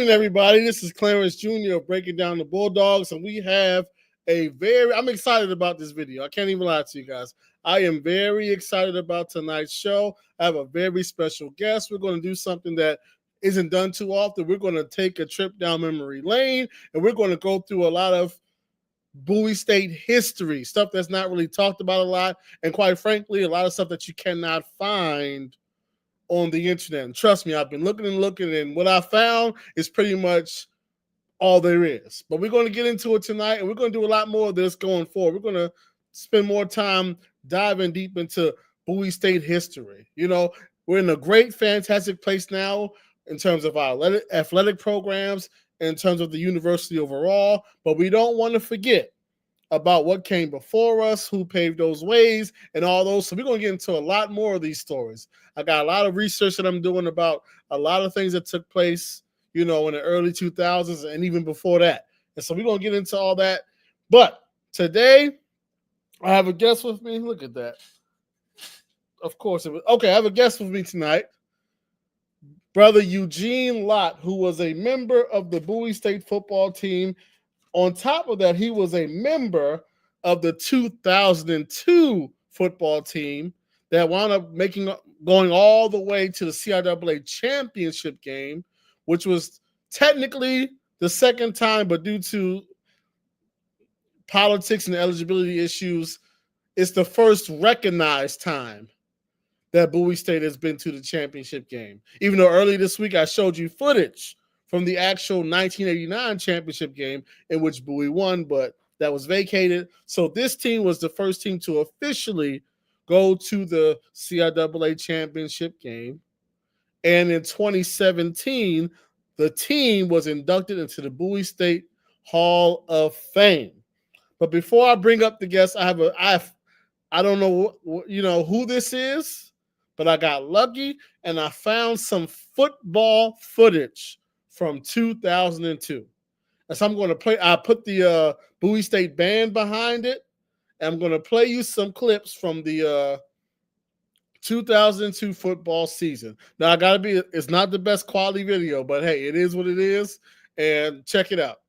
evening, everybody. This is Clarence Jr. breaking down the Bulldogs, and we have I'm excited about this video. I can't even lie to you guys. I am very excited about tonight's show. I have a very special guest. We're going to do something that isn't done too often. We're going to take a trip down memory lane, and we're going to go through a lot of Bowie State history, stuff that's not really talked about a lot, and quite frankly, a lot of stuff that you cannot find on the internet. And trust me, I've been looking, and what I found is pretty much all there is. But we're going to get into it tonight, and we're going to do a lot more of this going forward. We're going to spend more time diving deep into Bowie State history. You know, we're in a great, fantastic place now in terms of our athletic programs, in terms of the university overall, but we don't want to forget about what came before us, who paved those ways, and all those. So we're going to get into a lot more of these stories. I got a lot of research that I'm doing about a lot of things that took place, you know, in the early 2000s and even before that. And so we're going to get into all that. But today, I have a guest with me. Look at that. Of course. Okay, I have a guest with me tonight. Brother Eugene Lott, who was a member of the Bowie State football team. On top of that, he was a member of the 2002 football team that wound up going all the way to the CIAA championship game, which was technically the second time, but due to politics and eligibility issues, it's the first recognized time that Bowie State has been to the championship game. Even though earlier this week I showed you footage from the actual 1989 championship game in which Bowie won, but that was vacated. So this team was the first team to officially go to the CIAA championship game. And in 2017, the team was inducted into the Bowie State Hall of Fame. But before I bring up the guest, I don't know who this is, but I got lucky and I found some football footage from 2002. And so I'm going to play. I put the Bowie State band behind it, and I'm going to play you some clips from the 2002 football season. Now, it's not the best quality video, but hey, it is what it is, and check it out.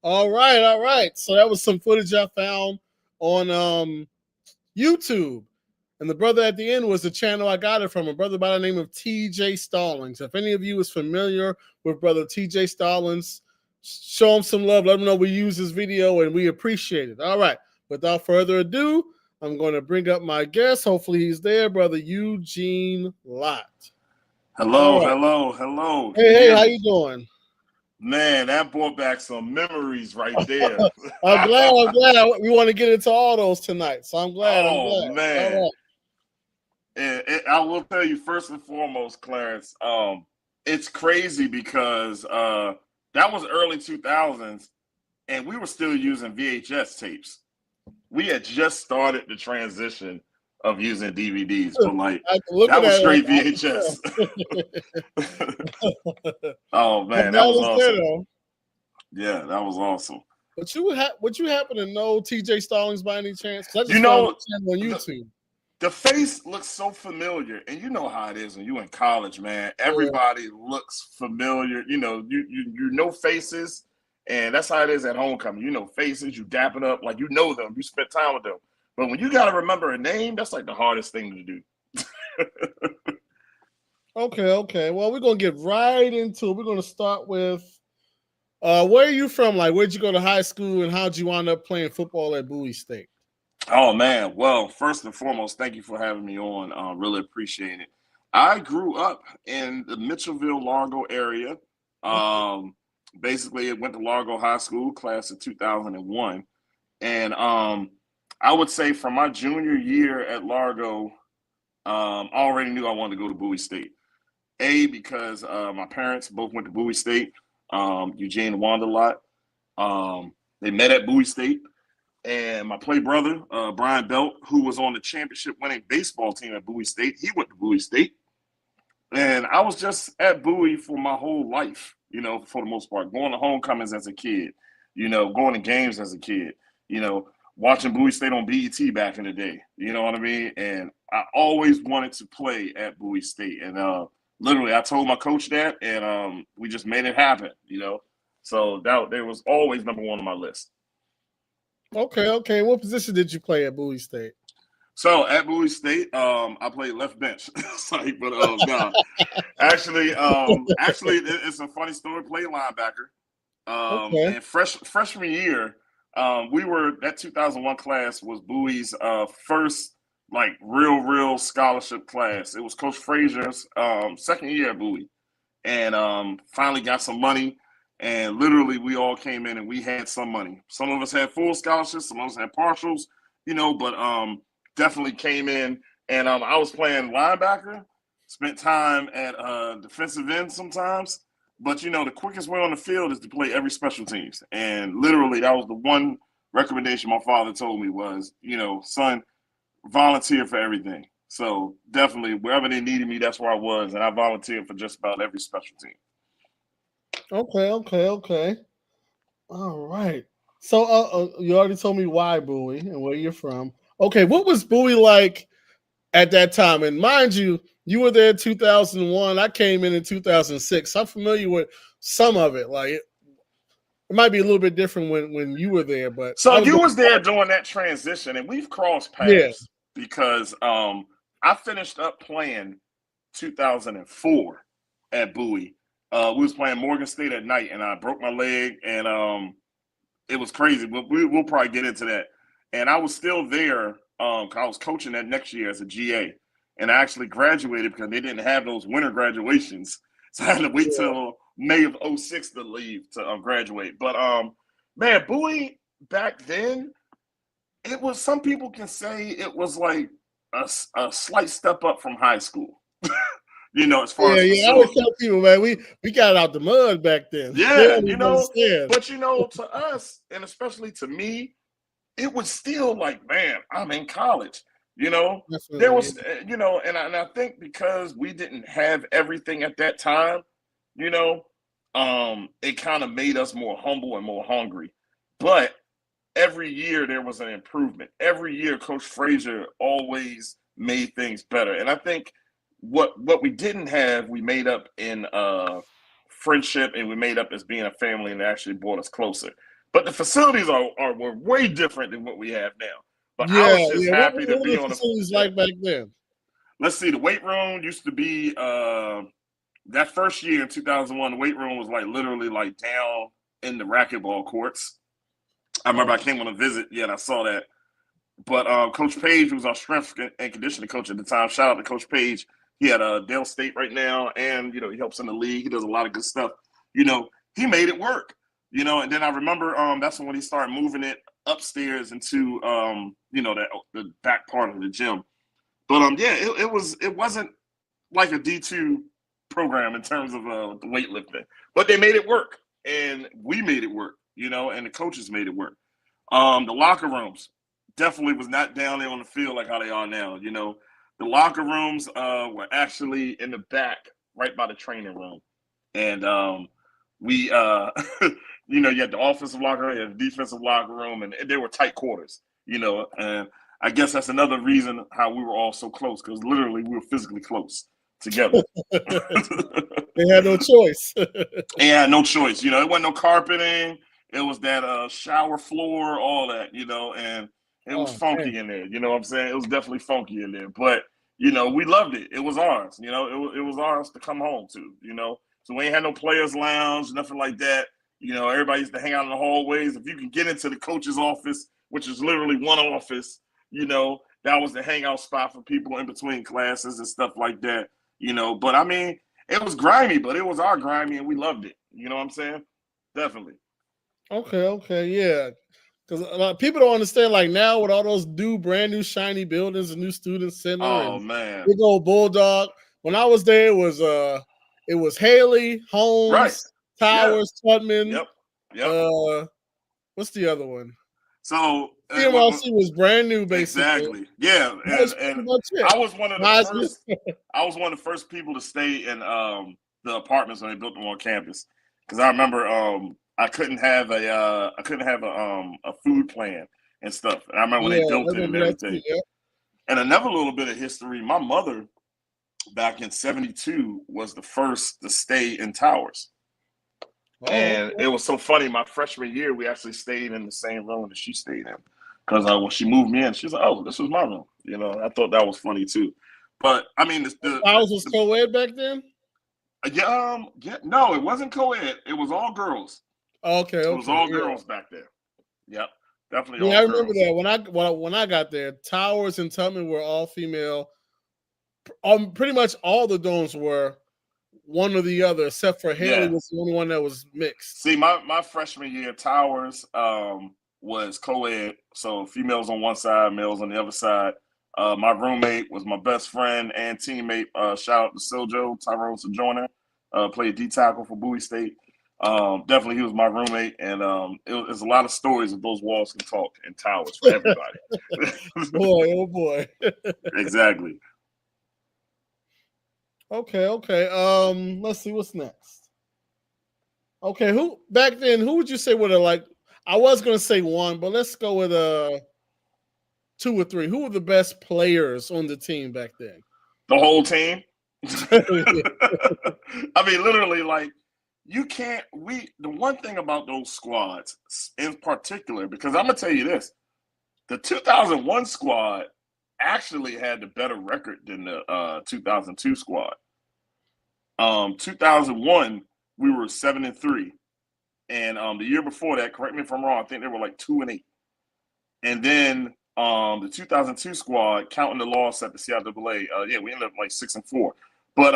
All right. So that was some footage I found on YouTube. And the brother at the end was the channel I got it from, a brother by the name of TJ Stallings. If any of you is familiar with brother TJ Stallings, show him some love. Let him know we use his video and we appreciate it. All right. Without further ado, I'm going to bring up my guest. Hopefully he's there, brother Eugene Lott. Hello, hello, hello. Can you Hey, hear how me? you doing? Man, that brought back some memories right there. I'm glad. We want to get into all those tonight. So I'm glad. Oh All man. right. And I will tell you first and foremost, Clarence, it's crazy because that was early 2000s and we were still using VHS tapes. We had just started the transition of using DVDs, but like Looking that was at straight it, VHS. Oh I'm man, that glad was it's there awesome. though. Yeah, that was awesome. But would you happen to know TJ Stallings by any chance? Because I You just found know, the channel on the, YouTube. the face looks so familiar, and you know how it is when you in college, man. Yeah. Everybody looks familiar. You know, you know faces, and that's how it is at homecoming. You know faces, you dapping up like you know them, you spent time with them. But when you got to remember a name, that's like the hardest thing to do. Okay. Well, we're gonna get right into it. We're gonna start with where are you from? Like, where'd you go to high school, and how'd you wind up playing football at Bowie State? Oh man, well, first and foremost, thank you for having me on. Really appreciate it. I grew up in the Mitchellville, Largo area. Okay. Um, Basically, I went to Largo High School, class of 2001, and I would say from my junior year at Largo, I already knew I wanted to go to Bowie State. A because my parents both went to Bowie State. Eugene and Wanda Lott. They met at Bowie State. And my play brother, Brian Belt, who was on the championship winning baseball team at Bowie State, he went to Bowie State. And I was just at Bowie for my whole life, you know, for the most part, going to homecomings as a kid, you know, going to games as a kid, you know, watching Bowie State on BET back in the day, you know what I mean? And I always wanted to play at Bowie State. And literally, I told my coach that, and we just made it happen, you know. So that was always number one on my list. Okay. What position did you play at Bowie State? So at Bowie State, I played left bench. Sorry, but no, actually, it's a funny story. Played linebacker, Okay. and freshman year, we were that 2001 class was Bowie's first like real scholarship class. It was Coach Frazier's second year at Bowie, and finally got some money. And literally, we all came in and we had some money. Some of us had full scholarships, some of us had partials, you know, but definitely came in. And I was playing linebacker, spent time at defensive end sometimes. But, you know, the quickest way on the field is to play every special teams. And literally, that was the one recommendation my father told me was, you know, son, volunteer for everything. So definitely, wherever they needed me, that's where I was. And I volunteered for just about every special team. Okay. All right. So you already told me why Bowie and where you're from. Okay, what was Bowie like at that time? And mind you, you were there in 2001. I came in 2006. So I'm familiar with some of it. Like it might be a little bit different when you were there, but So I was you going. was there during that transition, and we've crossed Yeah. paths because I finished up playing 2004 at Bowie. We was playing Morgan State at night, and I broke my leg, and it was crazy. But we'll probably get into that. And I was still there. I was coaching that next year as a GA, and I actually graduated because they didn't have those winter graduations, so I had to wait Yeah. till May of '06 to leave to graduate. But man, Bowie back then, it was. Some people can say it was like a slight step up from high school. You know, as far as Yeah. I always facilities. tell people, man, we got out the mud back then. They Yeah, don't you even know, understand. but you know, to us, and especially to me, it was still like, man, I'm in college. You know, there Definitely. was, you know, and I think because we didn't have everything at that time, you know, it kind of made us more humble and more hungry. But every year there was an improvement. Every year, Coach Frazier always made things better. And I think what we didn't have, we made up in friendship, and we made up as being a family, and it actually brought us closer. But the facilities were way different than what we have now. But I was just Yeah. happy to What were be the on the. facilities Yeah. like back then? Let's see. The weight room used to be that first year in 2001. The weight room was like literally like down in the racquetball courts. I remember I Oh, came on a visit. Yeah, and I saw that. But Coach Page was our strength and conditioning coach at the time. Shout out to Coach Page. He had Dale State right now, and he helps in the league. He does a lot of good stuff. He made it work. And then I remember that's when he started moving it upstairs into the back part of the gym. But it wasn't like a D2 program in terms of the weightlifting, but they made it work, and we made it work. And the coaches made it work. The locker rooms definitely was not down there on the field like how they are now. The locker rooms were actually in the back, right by the training room, and we you had the offensive locker room, you had the defensive locker room, and they were tight quarters. And I guess that's another reason how we were all so close, because literally we were physically close together. They had no choice. They had no choice. It wasn't no carpeting. It was that shower floor, all that, and it was funky in there. You know what I'm saying? It was definitely funky in there. But, we loved it. It was ours. It was ours to come home to, So we ain't had no players' lounge, nothing like that. Everybody used to hang out in the hallways. If you can get into the coach's office, which is literally one office, that was the hangout spot for people in between classes and stuff like that. But I mean, it was grimy, but it was our grimy, and we loved it. You know what I'm saying? Definitely. Okay, yeah. Because a lot of people don't understand, like now with all those brand new shiny buildings, and new student center, and man, big old Bulldog. When I was there, it was Haley, Holmes, right. Towers, Tubman. Yep. What's the other one? So CMLC was brand new, basically. Exactly. Yeah, and I was one of the first. I was one of the first people to stay in the apartments when they built them on campus, because I remember I couldn't have a food plan and stuff. And I remember when they built it and everything. Yeah. And another little bit of history: my mother, back in '72, was the first to stay in Towers. And it was so funny. My freshman year, we actually stayed in the same room that she stayed in, because when she moved me in, she was like, "Oh, this was my room." I thought that was funny too. But I mean, the house was co-ed back then. No, it wasn't co-ed. It was all girls. Okay. It was all girls back there. Yep, definitely. Yeah, I remember that when I got there, Towers and Tubman were all female. Pretty much all the dorms were one or the other, except for Haley was the only one that was mixed. See, my freshman year, Towers was co-ed, so females on one side, males on the other side. My roommate was my best friend and teammate. Shout out to Siljo, Tyrone Sojourner, played D-tackle for Bowie State. Definitely he was my roommate, and there's a lot of stories that those walls can talk in Towers for everybody. Boy, oh boy. Exactly. Okay. Let's see what's next. Okay, who would you say would have, like, I was gonna say one, but let's go with 2 or 3. Who were the best players on the team back then? The whole team. I mean, literally, like, the one thing about those squads in particular, because I'm gonna tell you this, the 2001 squad actually had the better record than the 2002 squad. 2001, we were 7-3, and the year before that, correct me if I'm wrong, I think they were like 2-8. And then the 2002 squad, counting the loss at the CIAA, we ended up like 6-4. But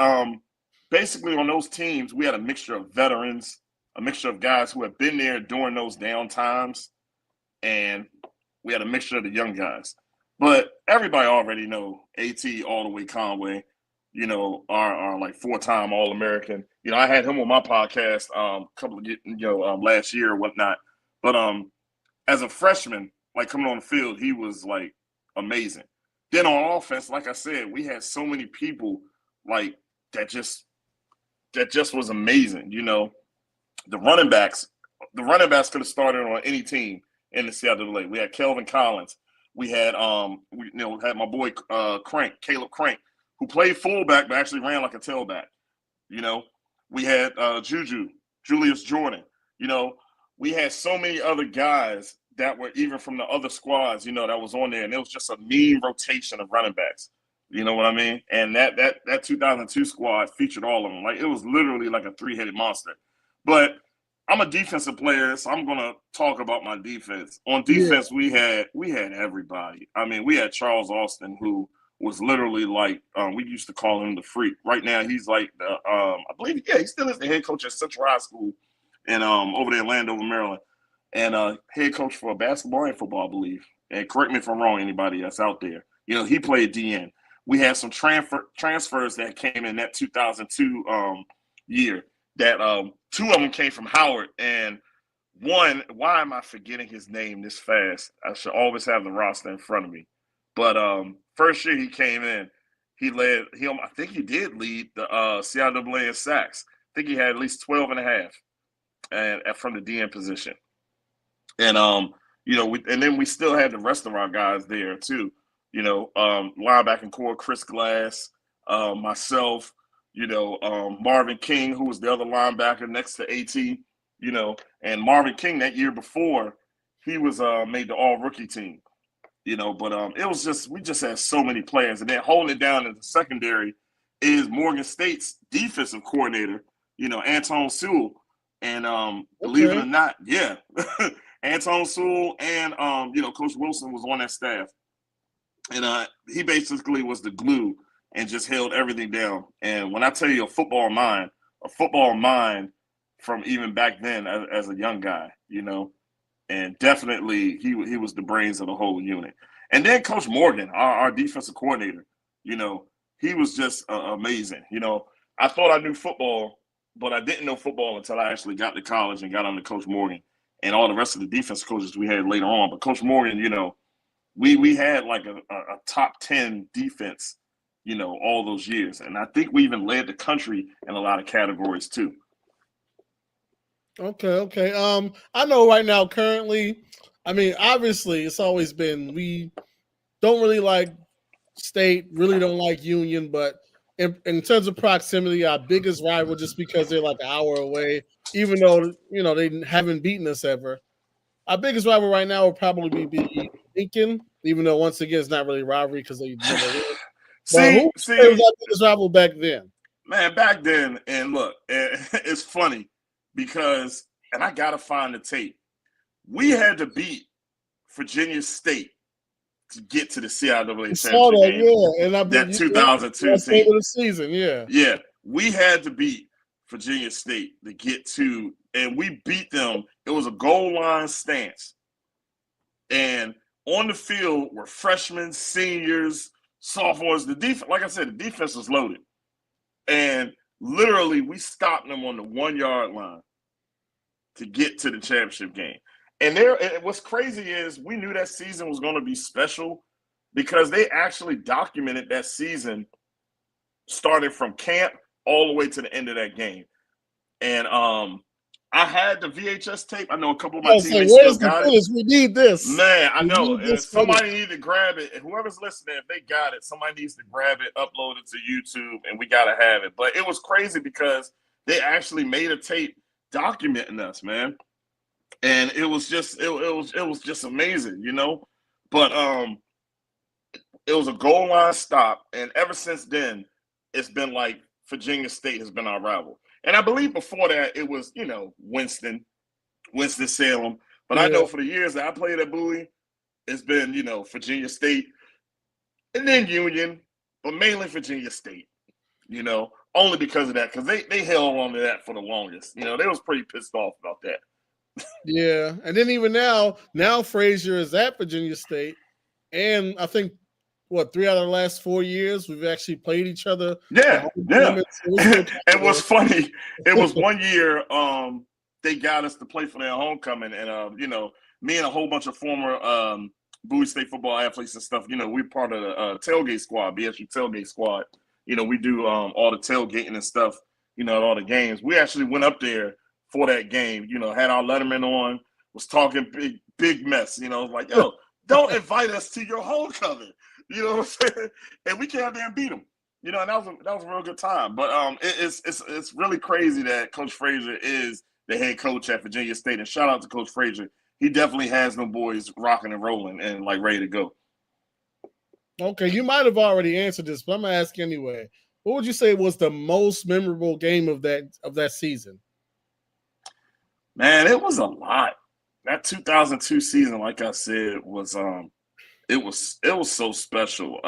basically, on those teams, we had a mixture of veterans, a mixture of guys who had been there during those down times, and we had a mixture of the young guys. But everybody already know AT all the way Conway, are like 4-time All-American. I had him on my podcast last year or whatnot. But as a freshman, like, coming on the field, he was like amazing. Then on offense, like I said, we had so many people like that just was amazing. The running backs could have started on any team in the CIAA. We had Kelvin Collins. We had had my boy Caleb Crank, who played fullback but actually ran like a tailback. We had Julius Jordan. We had so many other guys that were even from the other squads, that was on there, and it was just a mean rotation of running backs. You know what I mean? And that 2002 squad featured all of them. Like, it was literally like a 3-headed monster. But I'm a defensive player, so I'm gonna talk about my defense. On Yeah. defense, we had everybody. I mean, we had Charles Austin, who was literally like we used to call him the freak. Right now, he's like the I believe he still is the head coach at Central High School in over there in Landover, Maryland, and head coach for basketball and football, I believe. And correct me if I'm wrong, anybody that's out there. He played DN. We had some transfers that came in that 2002 year. That two of them came from Howard, and one. Why am I forgetting his name this fast? I should always have the roster in front of me. But first year he came in, he led him. I think he did lead the CIAA in sacks. I think he had at least 12 and a half, and from the DN position. And and then we still had the rest of our guys there too. Linebacking core, Chris Glass, myself, Marvin King, who was the other linebacker next to AT, and Marvin King that year before, he was made the all rookie team, but it was we just had so many players. And then holding it down in the secondary is Morgan State's defensive coordinator, Anton Sewell. And believe it or not, yeah, Anton Sewell and, Coach Wilson was on that staff. And he basically was the glue and just held everything down. And when I tell you a football mind from even back then as a young guy, and definitely he was the brains of the whole unit. And then Coach Morgan, our defensive coordinator, he was just amazing. I thought I knew football, but I didn't know football until I actually got to college and got under Coach Morgan and all the rest of the defensive coaches we had later on. But Coach Morgan, we had like a top 10 defense, all those years. And I think we even led the country in a lot of categories too. Okay. I know right now, currently, I mean, obviously it's always been, we don't really like State, really don't like Union, but in terms of proximity, our biggest rival, just because they're like an hour away, even though, they haven't beaten us ever. Our biggest rival right now would probably be Lincoln, even though once again it's not really rivalry because they never win. But who was our biggest rival back then? Man, back then, and look, it's funny because, and I gotta find the tape. We had to beat Virginia State to get to the CIAA championship game. Yeah, and that 2002 team of the season, yeah. Yeah, we had to beat Virginia State to get to, and we beat them. It was a goal line stance. And on the field were freshmen, seniors, sophomores. The defense, like I said, the defense was loaded. And literally, we stopped them on the 1 yard line to get to the championship game. And what's crazy is we knew that season was going to be special because they actually documented that season starting from camp all the way to the end of that game. And I had the VHS tape. I know a couple of my teammates still got it. We need this. Man, I know. Somebody need to grab it. Whoever's listening, if they got it, somebody needs to grab it, upload it to YouTube, and we got to have it. But it was crazy because they actually made a tape documenting us, man. And it was just amazing, But it was a goal line stop, and ever since then, it's been like Virginia State has been our rival. And I believe before that it was, Winston-Salem. But I know for the years that I played at Bowie, it's been, Virginia State and then Union, but mainly Virginia State, only because of that, because they held on to that for the longest. They was pretty pissed off about that. Yeah, and then even now Frazier is at Virginia State, and I think 3 out of the last 4 years we've actually played each other. Yeah. And what's funny, it was 1 year they got us to play for their homecoming, and me and a whole bunch of former Bowie State football athletes and stuff. We're part of the tailgate squad, BSU tailgate squad. We do all the tailgating and stuff. At all the games. We actually went up there for that game, had our letterman on, was talking big mess, like, yo, don't invite us to your homecoming, what I'm saying? And we came out there and beat them, and that was a real good time. But it's really crazy that Coach Frazier is the head coach at Virginia State, and shout out to Coach Frazier. He definitely has them boys rocking and rolling and like ready to go. Okay, you might have already answered this, but I'm gonna ask anyway. What would you say was the most memorable game of that season? Man, it was a lot. That 2002 season, like I said, was it was so special.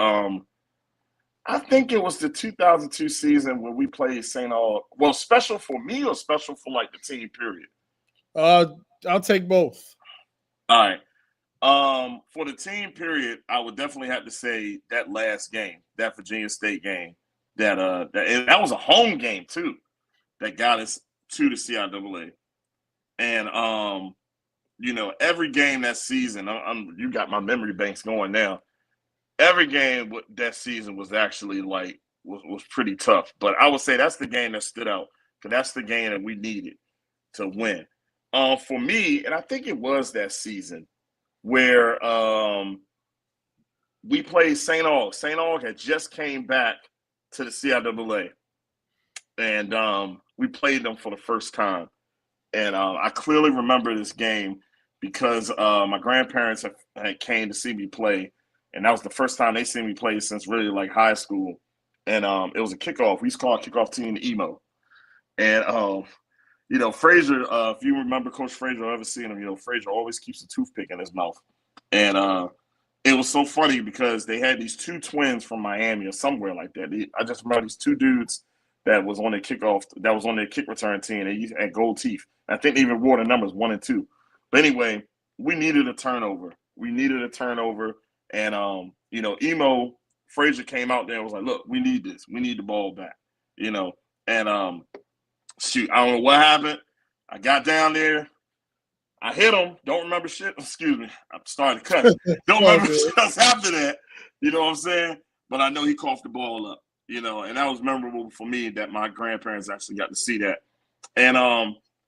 I think it was the 2002 season when we played St. Aug. Well, special for me or special for like the team period? Uh, I'll take both. All right. For the team period, I would definitely have to say that last game, that Virginia State game, that was a home game too, that got us to the CIAA. And every game that season, you got my memory banks going now. Every game that season was actually was pretty tough. But I would say that's the game that stood out because that's the game that we needed to win. For me, and I think it was that season where we played St. Aug. St. Aug had just came back to the CIAA, and we played them for the first time. And I clearly remember this game because my grandparents had came to see me play, and that was the first time they seen me play since really like high school. And it was a kickoff. We used to call our kickoff team the emo. And Frazier, if you remember Coach Frazier, I've ever seen him, Frazier always keeps a toothpick in his mouth. And it was so funny because they had these two twins from Miami or somewhere like that. I just remember these two dudes that was on their kick return team. They had gold teeth. I think they even wore the numbers 1 and 2. But anyway, we needed a turnover. And Emo Frazier came out there and was like, "Look, we need this. We need the ball back." And shoot, I don't know what happened. I got down there. I hit him. Don't remember shit. Excuse me. I'm starting to cuss. Don't remember shit else after that. You know what I'm saying? But I know he coughed the ball up. And that was memorable for me that my grandparents actually got to see that. And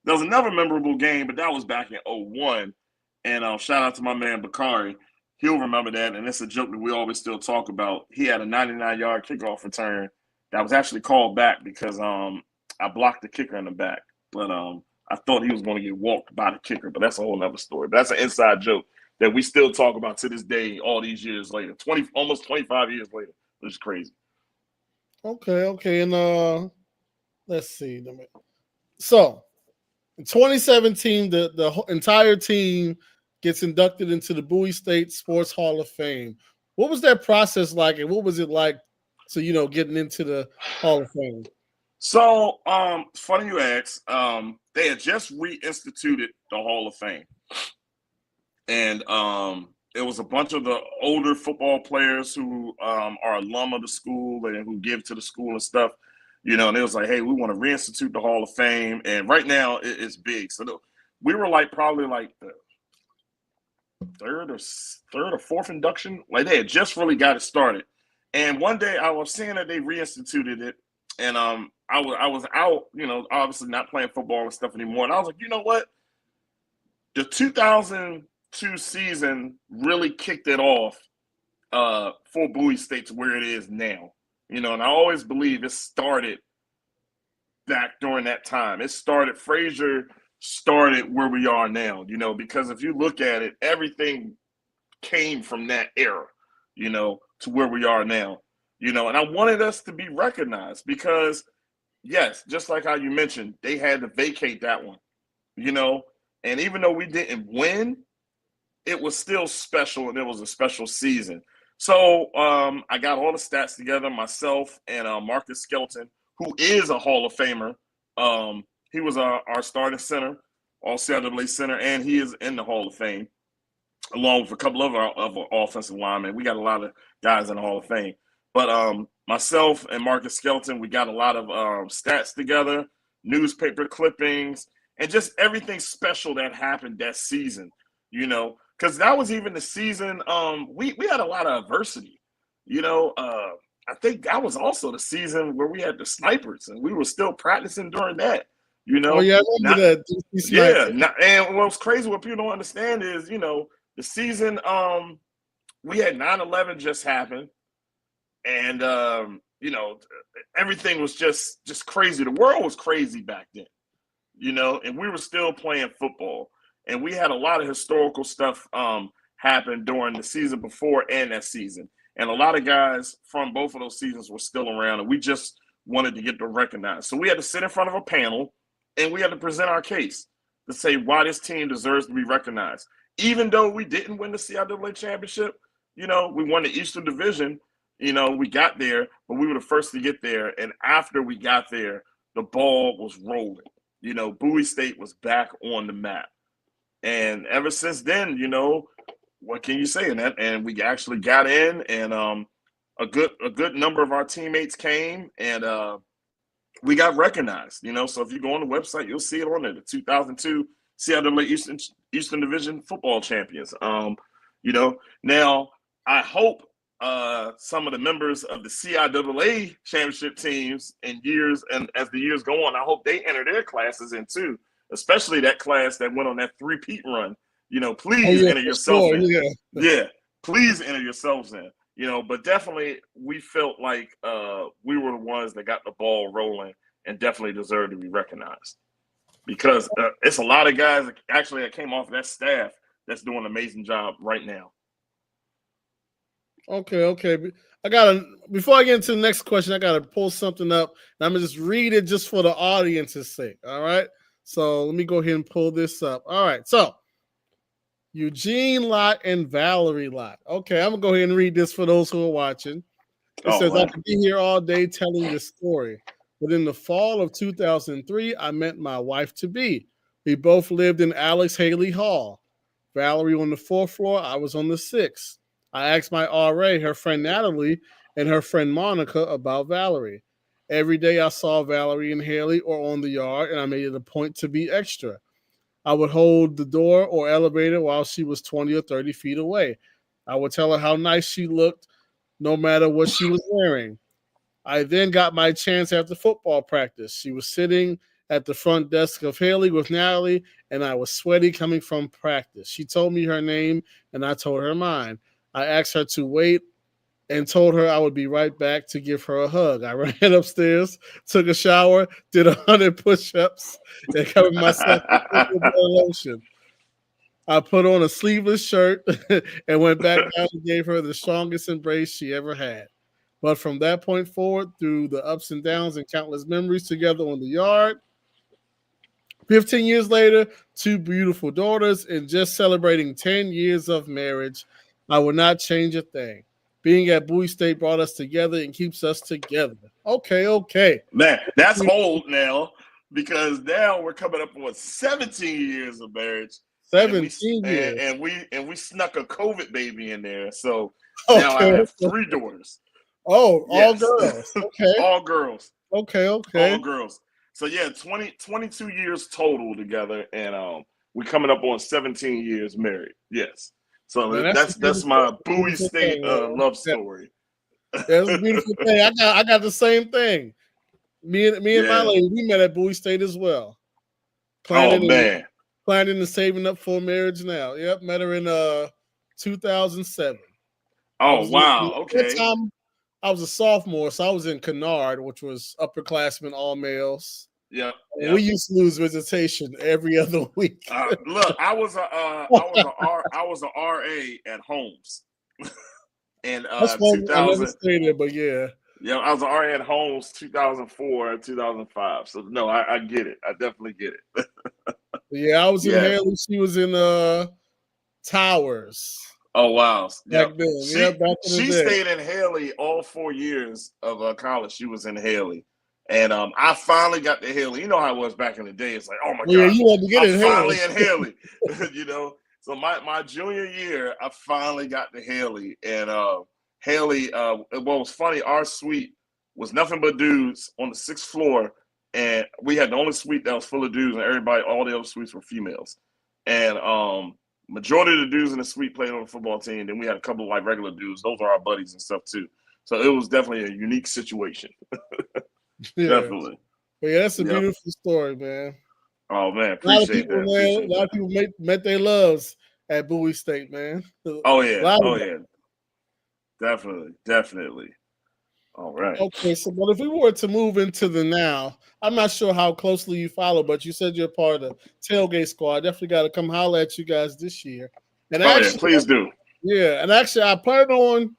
there was another memorable game, but that was back in 2001. And shout out to my man Bakari. He'll remember that. And it's a joke that we always still talk about. He had a 99-yard kickoff return that was actually called back because I blocked the kicker in the back. But I thought he was going to get walked by the kicker, but that's a whole other story. But that's an inside joke that we still talk about to this day, all these years later, almost 25 years later, which is crazy. Okay, and let's see. So, in 2017, the entire team gets inducted into the Bowie State Sports Hall of Fame. What was that process like, and what was it like to getting into the Hall of Fame? So, funny you ask. They had just reinstituted the Hall of Fame, and it was a bunch of the older football players who are alum of the school and who give to the school and stuff. And it was like, hey, we want to reinstitute the Hall of Fame, and right now it's big. So we were probably the third or fourth induction. Like they had just really got it started, and one day I was seeing that they reinstituted it, and I was out, obviously not playing football and stuff anymore. And I was like, you know what? The 2002 season really kicked it off for Bowie State to where it is now. And I always believe it started back during that time. Frazier started where we are now, because if you look at it, everything came from that era, to where we are now. And I wanted us to be recognized because yes, just like how you mentioned, they had to vacate that one, and even though we didn't win, it was still special and it was a special season. So I got all the stats together, myself and Marcus Skelton, who is a Hall of Famer. He was our starting center, all CIAA center, and he is in the Hall of Fame, along with a couple of our offensive linemen. We got a lot of guys in the Hall of Fame. But myself and Marcus Skelton, we got a lot of stats together, newspaper clippings, and just everything special that happened that season, because that was even the season we had a lot of adversity. I think that was also the season where we had the snipers, and we were still practicing during that. Oh, yeah, I remember that. And what's crazy, what people don't understand is, the season we had 9/11 just happen. And everything was just crazy. The world was crazy back then, and we were still playing football. And we had a lot of historical stuff happen during the season before and that season. And a lot of guys from both of those seasons were still around, and we just wanted to get them recognized. So we had to sit in front of a panel, and we had to present our case. to say why this team deserves to be recognized. Even though we didn't win the CIAA championship, we won the Eastern Division. We got there, but we were the first to get there. And after we got there, the ball was rolling. Bowie State was back on the map. And ever since then, what can you say? And we actually got in, and a good number of our teammates came, and we got recognized. So if you go on the website, you'll see it on there. The 2002 CIAA Eastern Division football champions. Now I hope some of the members of the CIAA championship teams and as the years go on, I hope they enter their classes in too, especially that class that went on that three-peat run. Please enter yourself in. Yeah, please enter yourselves in. But definitely we felt like we were the ones that got the ball rolling and definitely deserve to be recognized, because it's a lot of guys that came off that staff that's doing an amazing job right now. Okay. Before I get into the next question, I gotta pull something up, and I'm gonna just read it just for the audience's sake. All right. So let me go ahead and pull this up. All right. So Eugene Lott and Valerie Lott. Okay, I'm gonna go ahead and read this for those who are watching. It says, I could be here all day telling this story, but in the fall of 2003, I met my wife-to-be. We both lived in Alex Haley Hall. Valerie on the 4th floor, I was on the 6th. I asked my RA, her friend Natalie, and her friend Monica about Valerie. Every day I saw Valerie and Haley or on the yard, and I made it a point to be extra. I would hold the door or elevator while she was 20 or 30 feet away. I would tell her how nice she looked, no matter what she was wearing. I then got my chance after football practice. She was sitting at the front desk of Haley with Natalie, and I was sweaty coming from practice. She told me her name, and I told her mine. I asked her to wait and told her I would be right back to give her a hug. I ran upstairs, took a shower, did 100 push-ups, and covered myself with lotion. I put on a sleeveless shirt and went back down and gave her the strongest embrace she ever had. But from that point forward, through the ups and downs and countless memories together on the yard, 15 years later, 2 beautiful daughters, and just celebrating 10 years of marriage, I will not change a thing. Being at Bowie State brought us together and keeps us together. Okay. Man, that's old now, because now we're coming up on 17 years of marriage. 17 years. And we snuck a COVID baby in there. So now I have 3 daughters. Oh, yes. All girls. Okay. All girls. Okay. All girls. So yeah, 22 years total together, and we're coming up on 17 years married. Yes. So man, that's my Bowie State love story. That's a beautiful thing. I got the same thing. Me and my lady, we met at Bowie State as well. Planning and saving up for marriage now. Yep, met her in 2007. Oh wow! Okay. That time I was a sophomore, so I was in Kennard, which was upperclassmen, all males. Yeah. We used to lose visitation every other week. Look, I was a RA at Holmes. And that's 2000. I never stayed there, but yeah. Yeah, I was an RA at Holmes 2004 and 2005. So no, I get it. I definitely get it. Yeah, I was in Haley. She was in Towers. Oh wow! Back then. She stayed in Haley all 4 years of college. She was in Haley. And I finally got to Haley. You know how it was back in the day. It's like, oh my God, you had to get I'm finally in Haley. So my junior year, I finally got to Haley. And Haley, what was funny, our suite was nothing but dudes on the 6th floor. And we had the only suite that was full of dudes, and all the other suites were females. And majority of the dudes in the suite played on the football team. Then we had a couple of like regular dudes. Those are our buddies and stuff too. So it was definitely a unique situation. Yeah. Definitely. But yeah, that's a beautiful story, man. Oh man, appreciate that. A lot of people met their loves at Bowie State, man. Oh yeah. Definitely. All right. Okay, so but if we were to move into the now, I'm not sure how closely you follow, but you said you're part of the tailgate squad. Definitely got to come holler at you guys this year. And please do. Yeah, and actually, I plan on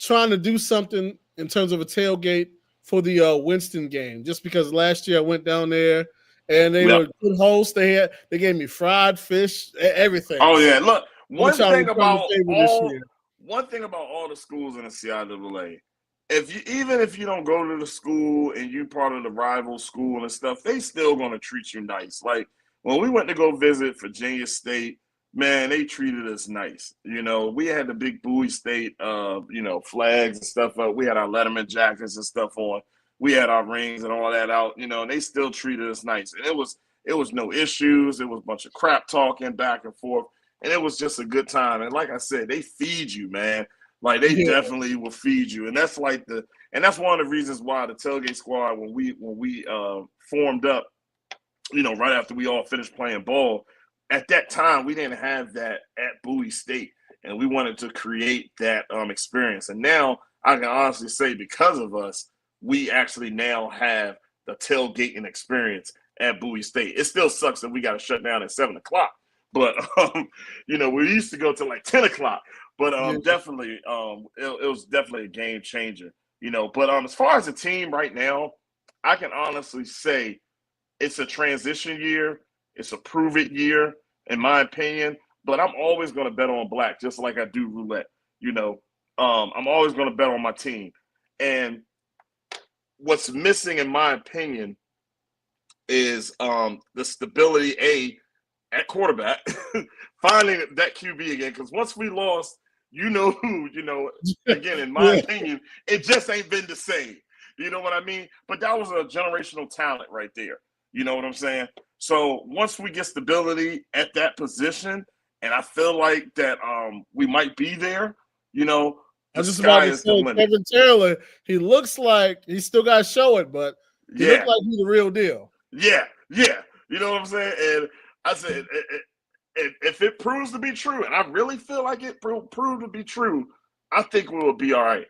trying to do something in terms of a tailgate for the Winston game, just because last year I went down there and they Yep. were good hosts. They gave me fried fish, everything. Oh yeah, look. I'm gonna One try to thing return the about favor this all year. the schools in the CIAA, even if you don't go to the school and you part of the rival school and stuff, they still gonna treat you nice. Like when we went to go visit Virginia State, man, they treated us nice. You know, we had the big Bowie State, flags and stuff up. We had our Letterman jackets and stuff on. We had our rings and all that out. You know, and they still treated us nice. And it was no issues. It was a bunch of crap talking back and forth, and it was just a good time. And like I said, they feed you, man. Like they Yeah. definitely will feed you, and that's one of the reasons why the tailgate squad, when we formed up, right after we all finished playing ball, at that time we didn't have that at Bowie State, and we wanted to create that experience. And now I can honestly say, because of us, we actually now have the tailgating experience at Bowie State. It still sucks that we got to shut down at 7 o'clock, but we used to go to like 10 o'clock. But Yeah. definitely, it was definitely a game changer. But as far as the team right now, I can honestly say it's a transition year. It's a prove it year, in my opinion. But I'm always going to bet on black, just like I do roulette. I'm always going to bet on my team. And what's missing, in my opinion, is the stability at quarterback, finding that QB again. Because once we lost, again, in my opinion, it just ain't been the same. You know what I mean? But that was a generational talent right there. You know what I'm saying? So once we get stability at that position, and I feel like that we might be there, I the was just about sky to is the say, limit. Kevin Taylor, he looks like he still got to show it, but he looked like he's the real deal. Yeah. You know what I'm saying? And I said, if it proves to be true, and I really feel like it proved to be true, I think we will be all right.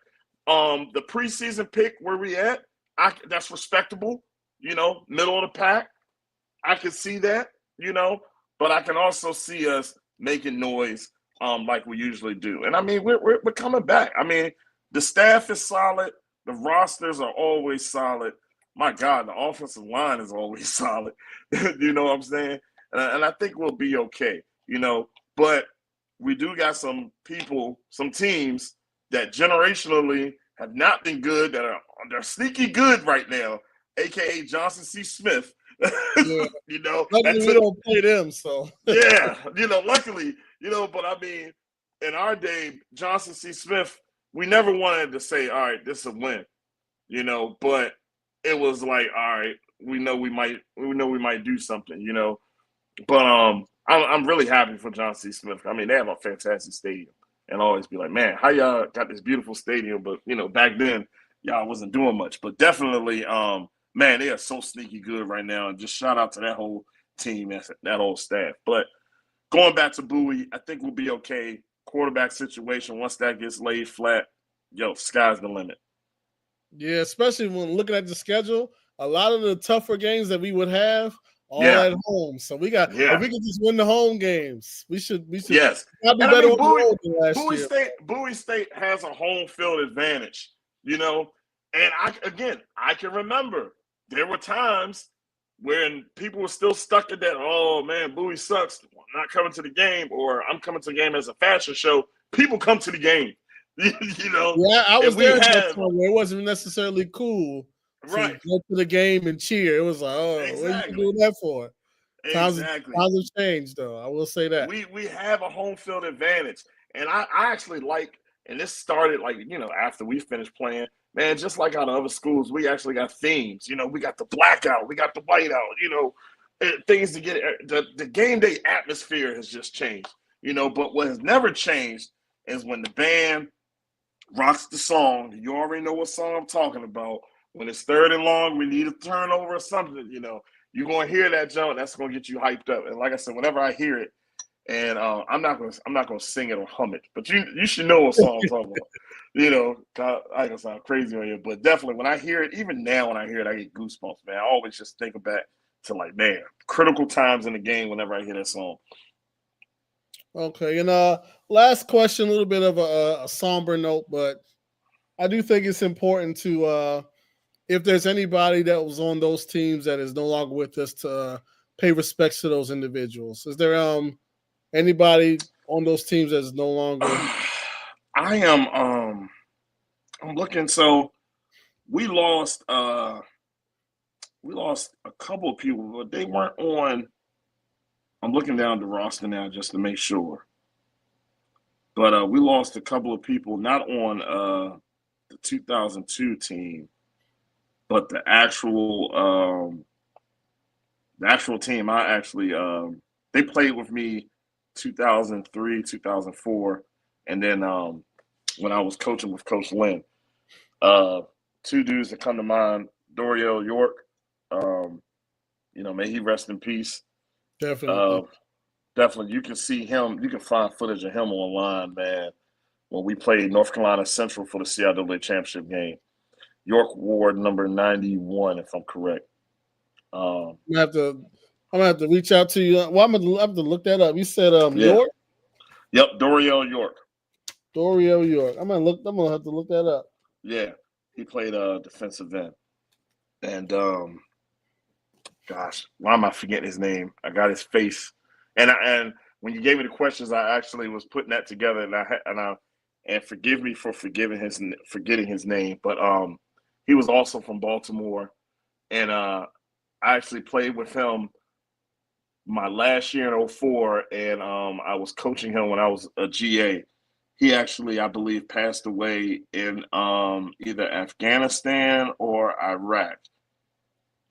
The preseason pick where we at, that's respectable. Middle of the pack. I can see that. But I can also see us making noise, like we usually do. And I mean, we're coming back. I mean, the staff is solid. The rosters are always solid. My God, the offensive line is always solid. You know what I'm saying? And I think we'll be okay. But we do got some people, some teams that generationally have not been good, they're sneaky good right now, aka Johnson C. Smith. Yeah. Luckily, we don't play them, so. Yeah, luckily, but I mean, in our day, Johnson C. Smith, we never wanted to say, all right, this is a win, but it was like, all right, we know we might do something, but I'm really happy for Johnson C. Smith. I mean, they have a fantastic stadium, and I always be like, man, how y'all got this beautiful stadium, but back then y'all wasn't doing much, but definitely, man, they are so sneaky good right now, and just shout out to that whole team, that whole staff. But going back to Bowie, I think we'll be okay. Quarterback situation, once that gets laid flat, sky's the limit. Yeah, especially when looking at the schedule, a lot of the tougher games that we would have all at home. So if we can just win the home games, we should yes. probably And better I mean, on the road than last year. Bowie State has a home field advantage, and I can remember there were times when people were still stuck in that, oh man, Bowie sucks, I'm not coming to the game, or I'm coming to the game as a fashion show. People come to the game. Yeah, I was there at that time where it wasn't necessarily cool to go to the game and cheer. It was like, oh, what are you doing that for? Times have changed, though. I will say that. We have a home field advantage. And I actually like, and this started like, after we finished playing, man, just like out of other schools, we actually got themes. We got the blackout, we got the whiteout, things to get the game day atmosphere has just changed, but what has never changed is when the band rocks the song. You already know what song I'm talking about. When it's third and long, we need a turnover or something, you're going to hear that jump. That's going to get you hyped up. And like I said, whenever I hear it, and I'm not going to sing it or hum it, but you should know what song I'm talking about. I can sound crazy on you, but definitely when I hear it, even now when I hear it, I get goosebumps, man. I always just think back to like, man, critical times in the game whenever I hear that song. Okay, and last question, a little bit of a somber note, but I do think it's important to if there's anybody that was on those teams that is no longer with us to pay respects to those individuals. Is there anybody on those teams that's no longer? I am I'm looking. So we lost a couple of people, but they weren't on. I'm looking down the roster now just to make sure. But we lost a couple of people, not on the 2002 team, but the actual team. I actually they played with me 2003, 2004, and then when I was coaching with Coach Lynn. Two dudes that come to mind: Doriel York. May he rest in peace. Definitely. Definitely, you can see him. You can find footage of him online, man. When we played North Carolina Central for the CIAA championship game, York wore number 91, if I'm correct. I'm gonna have to reach out to you. Well, I'm gonna have to look that up. You said Yeah. York? Yep, Doriel York. Doriel York. I'm gonna have to look that up. Yeah, he played defensive end, and gosh, why am I forgetting his name? I got his face, and when you gave me the questions, I actually was putting that together, and forgive me for forgetting his name, but he was also from Baltimore, and I actually played with him my last year in 04, and I was coaching him when I was a GA. He actually, I believe, passed away in either Afghanistan or Iraq,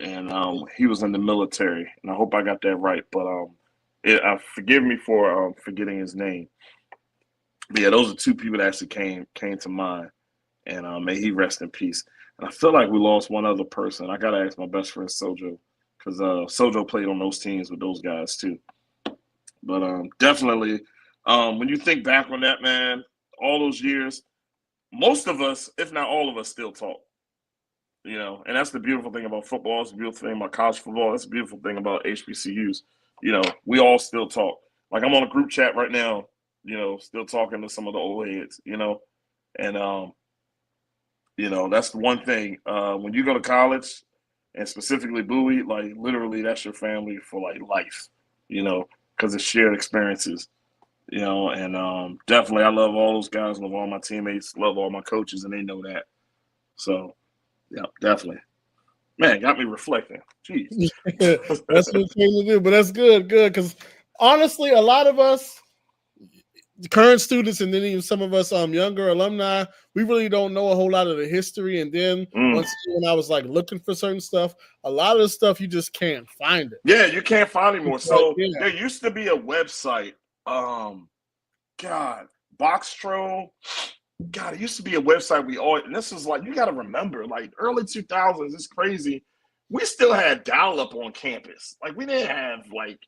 and he was in the military. And I hope I got that right, but forgive me for forgetting his name. But yeah, those are two people that actually came to mind, and may he rest in peace. And I feel like we lost one other person. I gotta ask my best friend Sojo, because Sojo played on those teams with those guys too. But definitely, when you think back on that, man, all those years, most of us, if not all of us, still talk. And that's the beautiful thing about football. It's the beautiful thing about college football. That's the beautiful thing about HBCUs. We all still talk. Like, I'm on a group chat right now, still talking to some of the old heads, and that's the one thing. When you go to college, and specifically Bowie, like, literally that's your family for like life, because it's shared experiences, and definitely I love all those guys, love all my teammates, love all my coaches, and they know that. So, yeah, definitely. Man, got me reflecting. Jeez. That's what it's going to do, but that's good, because honestly, a lot of us, current students, and then even some of us younger alumni, we really don't know a whole lot of the history. And then once when I was like looking for certain stuff, a lot of the stuff you just can't find it. Yeah, you can't find anymore. So yeah. There used to be a website. Boxtro. God, it used to be a website and this was like, you got to remember, like, early 2000s, it's crazy. We still had dial-up on campus. Like, we didn't have like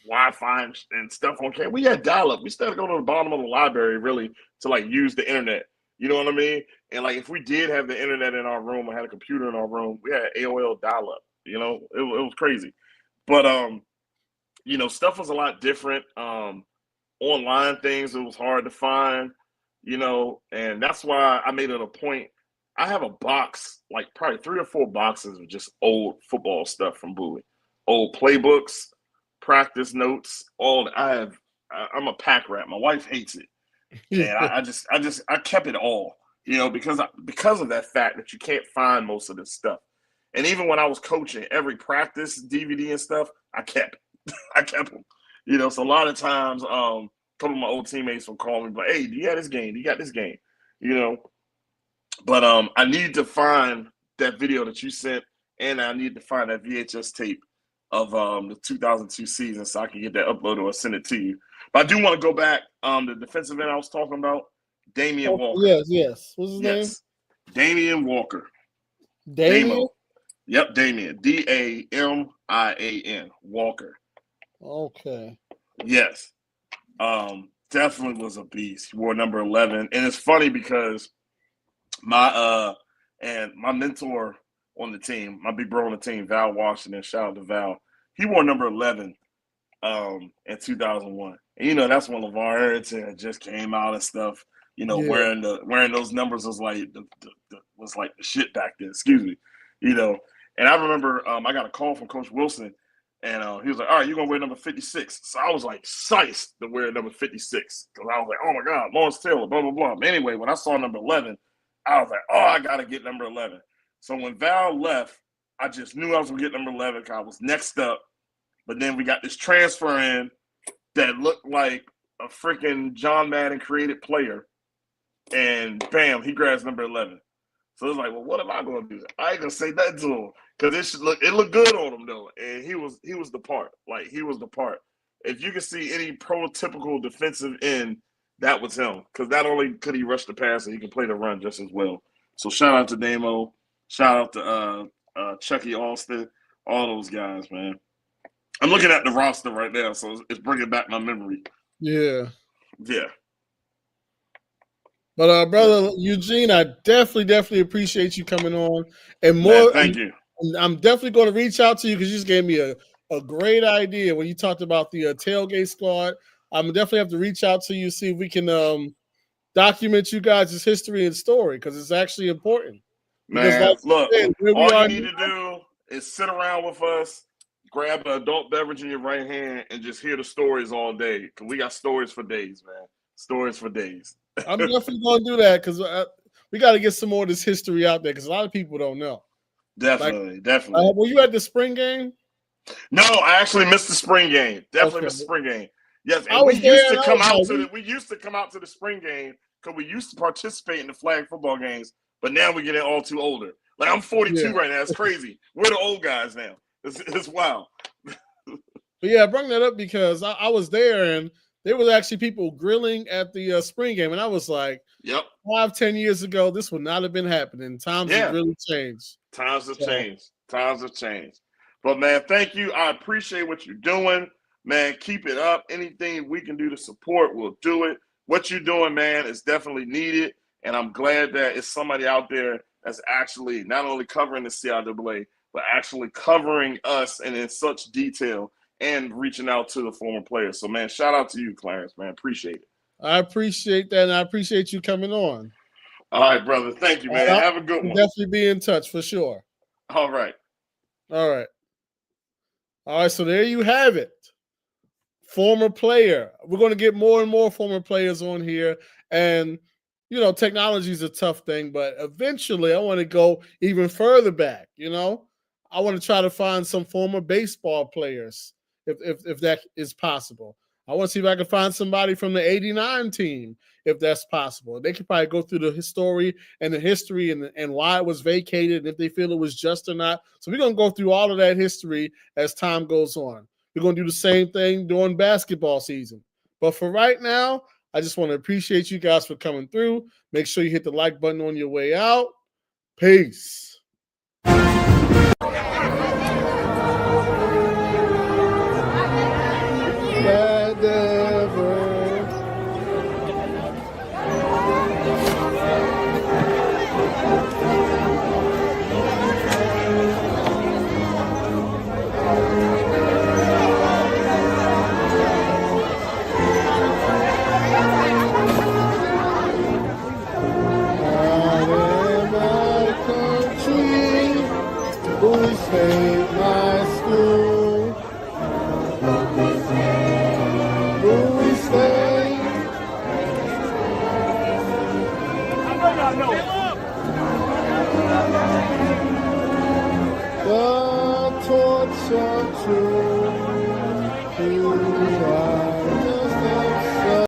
Wi-Fi and stuff on campus. We had dial-up. We still had to go to the bottom of the library really to like use the internet. You know what I mean? And like, if we did have the internet in our room or had a computer in our room, we had AOL dial-up. It was crazy. But stuff was a lot different. Online things, it was hard to find, and that's why I made it a point. I have a box, like probably 3 or 4 boxes of just old football stuff from Bowie, old playbooks, practice notes. I'm a pack rat. My wife hates it, and I kept it all, because of that fact that you can't find most of this stuff. And even when I was coaching, every practice DVD and stuff, I kept them. So a lot of times, a couple of my old teammates will call me, but hey, do you have this game? Do you got this game? But I need to find that video that you sent, and I need to find that VHS tape of the 2002 season so I can get that uploaded or send it to you. But I do want to go back. The defensive end I was talking about, Damian Walker. Yes. What's his name? Damian Walker. Damian? Yep, Damian. Damian Walker. Okay. Yes. Definitely was a beast. He wore number 11. And it's funny because my mentor on the team, my big bro on the team, Val Washington, shout out to Val, he wore number 11 in 2001. And that's when LeVar Arrington just came out and stuff. wearing those numbers was like the shit back then. Excuse me, And I remember I got a call from Coach Wilson, and he was like, "All right, you're gonna wear number 56." So I was like, "Sized to wear number 56," because I was like, "Oh my God, Lawrence Taylor, blah blah blah." But anyway, when I saw number 11, I was like, "Oh, I gotta get number 11." So when Val left, I just knew I was gonna get number 11 because I was next up. But then we got this transfer in that looked like a freaking John Madden created player, and bam, he grabs number 11. So it's like, well, what am I going to do? I ain't gonna say nothing to him because it looked good on him though, and he was the part. Like he was the part. If you can see any prototypical defensive end, that was him. Because not only could he rush the passer, he can play the run just as well. So shout out to Damo, shout out to Chucky Austin, all those guys, man. I'm looking at the roster right now, so it's bringing back my memory. Yeah. Yeah. But brother Eugene, I definitely appreciate you coming on. And more, man, thank you. I'm definitely going to reach out to you because you just gave me a great idea when you talked about the tailgate squad. I'm definitely have to reach out to you, see if we can document you guys' history and story because it's actually important. Man, because look, all you need to do is sit around with us, grab an adult beverage in your right hand, and just hear the stories all day. Because we got stories for days, man. Stories for days. I'm definitely going to do that because we got to get some more of this history out there because a lot of people don't know. Definitely. Were you at the spring game? No, I actually missed the spring game. Definitely missed the spring game. Yes, and we used to come out to the spring game because we used to participate in the flag football games, but now we're getting all too older. Like I'm 42 right now. It's crazy. We're the old guys now. It's wild. But yeah, I brought that up because I was there and there was actually people grilling at the spring game, and I was like, "Yep, 5-10 years ago, this would not have been happening. Times have really changed. Times have changed. But man, thank you. I appreciate what you're doing, man. Keep it up. Anything we can do to support, we'll do it. What you're doing, man, is definitely needed, and I'm glad that it's somebody out there that's actually not only covering the CIAA, but actually covering us and in such detail and reaching out to the former players. So, man, shout out to you, Clarence, man. Appreciate it. I appreciate that, and I appreciate you coming on. All right, brother. Thank you, man. Have a good one. Definitely be in touch for sure. All right. All right, so there you have it. Former player. We're going to get more and more former players on here. And, technology is a tough thing, but eventually I want to go even further back, I want to try to find some former baseball players if that is possible. I want to see if I can find somebody from the 89 team, if that's possible. They could probably go through the history and why it was vacated and if they feel it was just or not. So we're going to go through all of that history as time goes on. We're going to do the same thing during basketball season. But for right now, I just want to appreciate you guys for coming through. Make sure you hit the like button on your way out. Peace. The torch of truth.